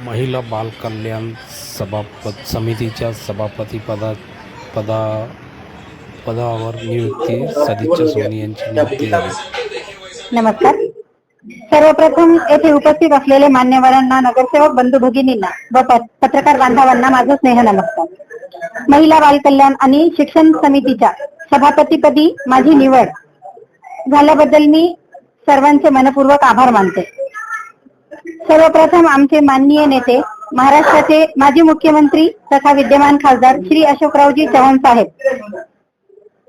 महिला बाल कल्याण समितीच्या पदावर नियुक्ती सदिच्छा सोनी यांची नियुक्ती झाली. नमस्कार. सर्वप्रथम येथे उपस्थित असलेले मान्यवरांना, नगरसेवक बंधू भगिनींना व पत्रकार बांधवांना माझा स्नेह नमस्कार. महिला बाल कल्याण आणि शिक्षण समितीच्या सभापतीपदी माझी निवड झाल्याबद्दल मी सर्वांचे मनपूर्वक आभार मानते. सर्वप्रथम आमचे माननीय नेते, महाराष्ट्राचे माजी मुख्यमंत्री तथा विद्यमान खासदार श्री अशोकरावजी चव्हाण साहेब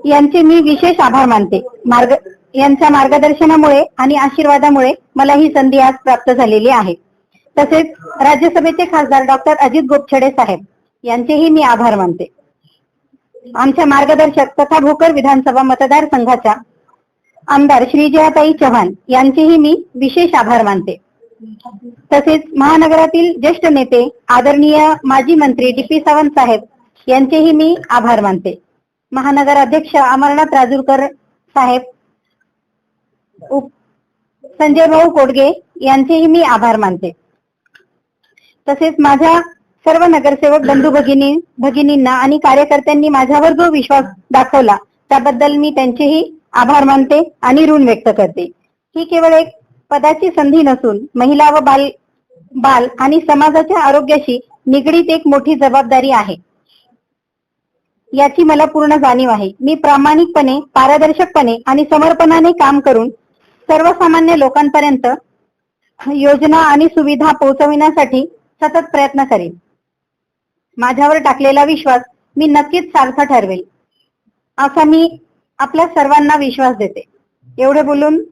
यांचे मी विशेष आभार मानते. यांच्या मार्गदर्शनामुळे आणि आशीर्वादामुळे मला ही संधी आज प्राप्त झालेली आहे. तसेच राज्यसभेचे खासदार डॉक्टर अजित गोपछडे साहेब यांचेही मी आभार मानते. आमच्या मार्गदर्शक तथा भोकर विधानसभा मतदारसंघाच्या आमदार श्री जयाताई चव्हाण यांचेही मी विशेष आभार मानते. तसेच महानगरातील ज्येष्ठ नेते आदरणीय माजी मंत्री डी.पी. सावंत साहेब यांचेही मी आभार मानते. महानगर अध्यक्ष अमरनाथ राजूरकर साहेब, संजय भाऊ कोडगे यांचेही मी आभार मानते. तसेच माझ्या सर्व नगरसेवक बंधू भगिनींना आणि कार्यकर्त्यांनी माझ्यावर जो विश्वास दाखवला त्याबद्दल मी त्यांचेही आभार मानते आणि ऋण व्यक्त करते. ही केवळ एक पदाची संधी नसून महिला व बाल आणि समाजाच्या आरोग्याशी निगडीत एक मोठी जबाबदारी आहे, याची मला पूर्ण जाणीव आहे. मी प्रामाणिकपणे, पारदर्शकपणे आणि समर्पणाने काम करून सर्वसामान्य लोकांपर्यंत योजना आणि सुविधा पोहोचविण्यासाठी सतत प्रयत्न करेन. माझ्यावर टाकलेला विश्वास मी नक्कीच सार्थ ठरवेल, असा मी आपल्या सर्वांना विश्वास देते. एवढे बोलून